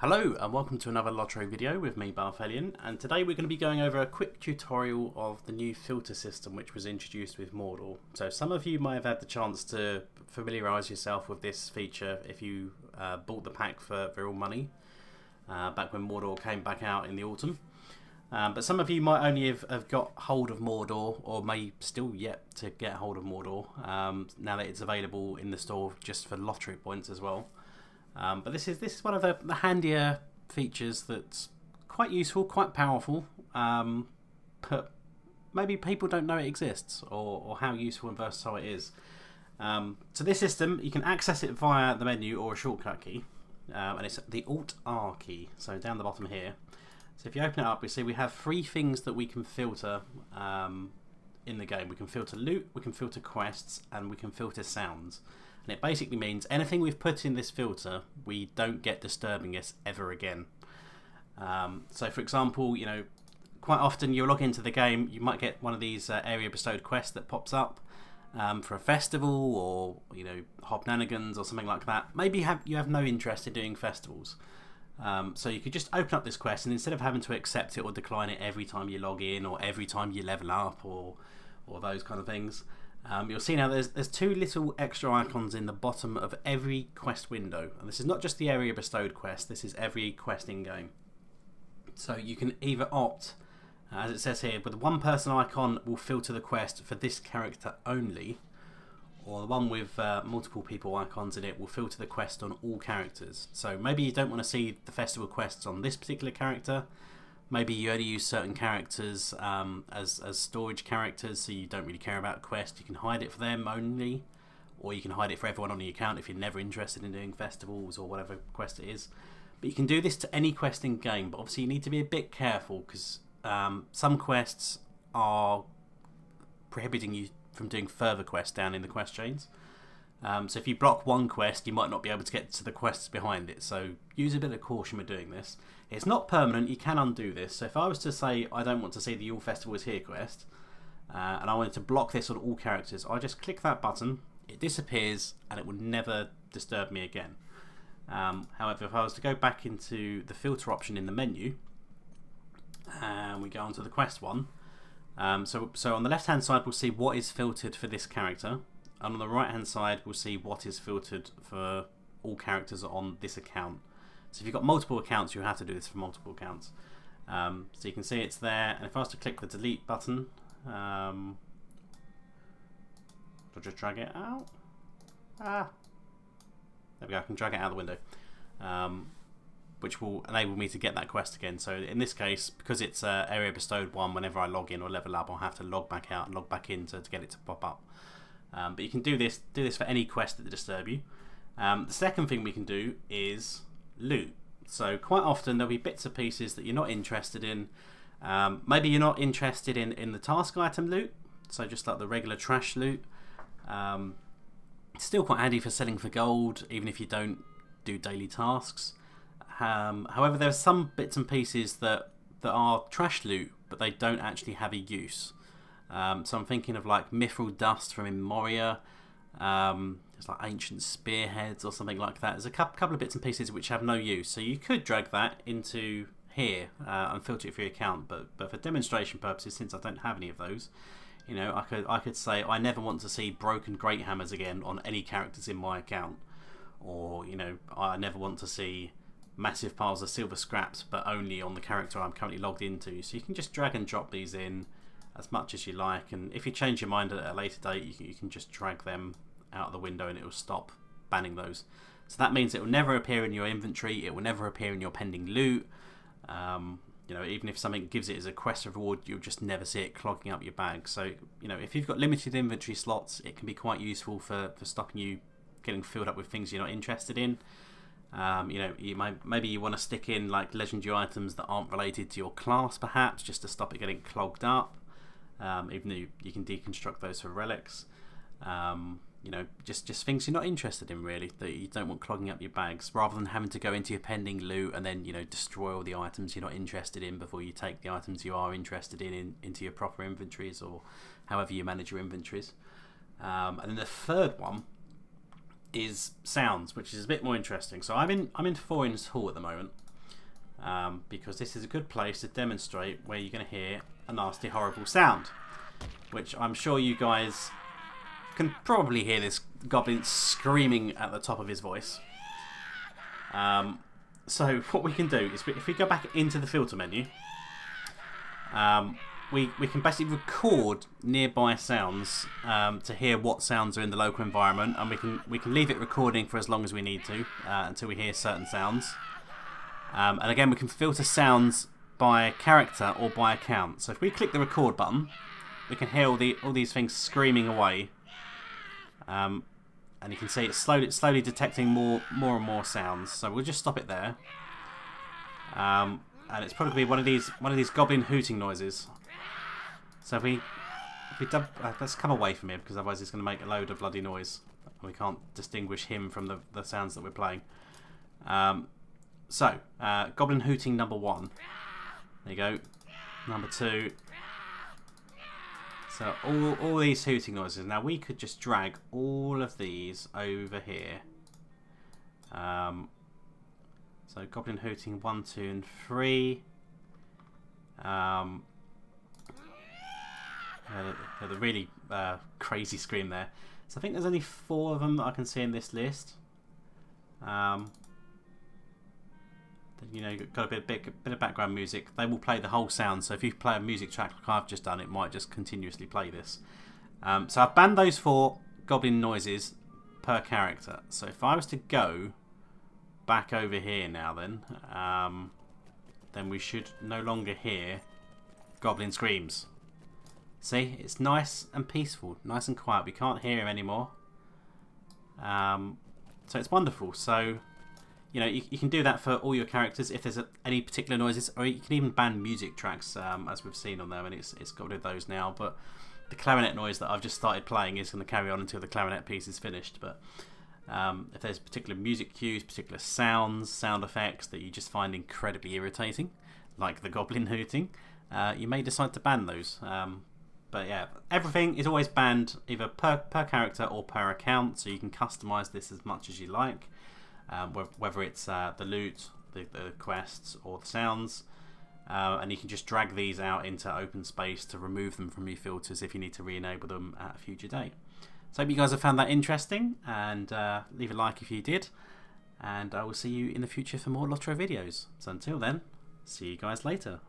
Hello and welcome to another LOTRO video with me, Balthelion, and today we're going to be going over a quick tutorial of the new filter system which was introduced with Mordor. So some of you might have had the chance to familiarise yourself with this feature if you bought the pack for real money back when Mordor came back out in the autumn. But some of you might only have got hold of Mordor, or may still yet to get hold of Mordor, now that it's available in the store just for lottery points as well. But this is one of the handier features that's quite useful, quite powerful, but maybe people don't know it exists or how useful and versatile it is. So this system, you can access it via the menu or a shortcut key, and it's the Alt-R key, so down the bottom here. So if you open it up, we see we have three things that we can filter in the game. We can filter loot, we can filter quests, and we can filter sounds. And it basically means anything we've put in this filter, we don't get disturbing us ever again. So for example, you know, quite often you'll log into the game, you might get one of these area bestowed quests that pops up for a festival, or you know, hobnanigans or something like that. Maybe you have no interest in doing festivals. So you could just open up this quest, and instead of having to accept it or decline it every time you log in or every time you level up or those kind of things, you'll see now there's two little extra icons in the bottom of every quest window, and this is not just the area bestowed quest, this is every quest in game. So you can either opt, as it says here, with the one person icon will filter the quest for this character only, or the one with multiple people icons in it will filter the quest on all characters. So maybe you don't want to see the festival quests on this particular character. Maybe you only use certain characters as storage characters, so you don't really care about quest. You can hide it for them only, or you can hide it for everyone on the account if you're never interested in doing festivals or whatever quest it is. But you can do this to any quest in game, but obviously you need to be a bit careful because some quests are prohibiting you from doing further quests down in the quest chains. So if you block one quest, you might not be able to get to the quests behind it, so use a bit of caution with doing this. It's not permanent, you can undo this. So if I was to say I don't want to see the All Festival is Here quest, and I wanted to block this on all characters, I just click that button, it disappears, and it will never disturb me again. However, if I was to go back into the filter option in the menu, and we go onto the quest one, so on the left hand side we'll see what is filtered for this character, and on the right hand side we'll see what is filtered for all characters on this account. So if you've got multiple accounts, you have to do this for multiple accounts. So you can see it's there, and if I was to click the delete button, I'll just drag it out. There we go, I can drag it out the window, which will enable me to get that quest again. So in this case, because it's area bestowed one, whenever I log in or level up, I'll have to log back out and log back in to get it to pop up. But you can do this for any quest that disturb you. The second thing we can do is loot. So quite often there'll be bits and pieces that you're not interested in. Maybe you're not interested in the task item loot, so just like the regular trash loot. It's still quite handy for selling for gold, even if you don't do daily tasks. However, there's some bits and pieces that are trash loot, but they don't actually have a use. So I'm thinking of like mithril dust from Moria. There's like ancient spearheads or something like that. There's a couple of bits and pieces which have no use. So you could drag that into here and filter it for your account. But for demonstration purposes, since I don't have any of those, you know, I could say I never want to see broken great hammers again on any characters in my account, or you know, I never want to see massive piles of silver scraps, but only on the character I'm currently logged into. So you can just drag and drop these in as much as you like, and if you change your mind at a later date, you can just drag them out of the window and it will stop banning those. So that means it will never appear in your inventory, it will never appear in your pending loot. You know, even if something gives it as a quest reward, you'll just never see it clogging up your bag. So you know, if you've got limited inventory slots, it can be quite useful for stopping you getting filled up with things you're not interested in. You know, maybe you want to stick in like legendary items that aren't related to your class, perhaps, just to stop it getting clogged up. Even though you can deconstruct those for relics. You know, just things you're not interested in, really, that you don't want clogging up your bags, rather than having to go into your pending loot and then, you know, destroy all the items you're not interested in before you take the items you are interested in into your proper inventories, or however you manage your inventories. And then the third one is sounds, which is a bit more interesting. So I'm in Thorin's Hall at the moment, because this is a good place to demonstrate where you're going to hear a nasty, horrible sound, which I'm sure you guys can probably hear this goblin screaming at the top of his voice. So what we can do is, if we go back into the filter menu, we can basically record nearby sounds to hear what sounds are in the local environment, and we can leave it recording for as long as we need to until we hear certain sounds. And again, we can filter sounds by character or by account. So if we click the record button, we can hear all these things screaming away, and you can see it's slowly detecting more and more sounds. So we'll just stop it there, and it's probably one of these goblin hooting noises. So if we let's come away from him, because otherwise it's going to make a load of bloody noise, and we can't distinguish him from the sounds that we're playing. So goblin hooting number 1. There you go. Number 2. So all these hooting noises. Now we could just drag all of these over here. So goblin hooting 1, 2, and 3. The really crazy scream there. So I think there's only 4 of them that I can see in this list. You know, you've got a bit of background music. They will play the whole sound. So if you play a music track like I've just done, it might just continuously play this. So I've banned those 4 goblin noises per character. So if I was to go back over here now, then we should no longer hear goblin screams. See, it's nice and peaceful, nice and quiet. We can't hear him anymore. So it's wonderful. So, you know, you can do that for all your characters if there's any particular noises, or you can even ban music tracks, as we've seen on there, and it's got rid of those now. But the clarinet noise that I've just started playing is going to carry on until the clarinet piece is finished. But if there's particular music cues, particular sounds, sound effects that you just find incredibly irritating, like the goblin hooting, you may decide to ban those. But yeah, everything is always banned either per character or per account, so you can customize this as much as you like. Whether it's the loot, the quests, or the sounds, and you can just drag these out into open space to remove them from your filters if you need to re-enable them at a future date. So I hope you guys have found that interesting, and leave a like if you did, and I will see you in the future for more LOTRO videos. So until then, see you guys later.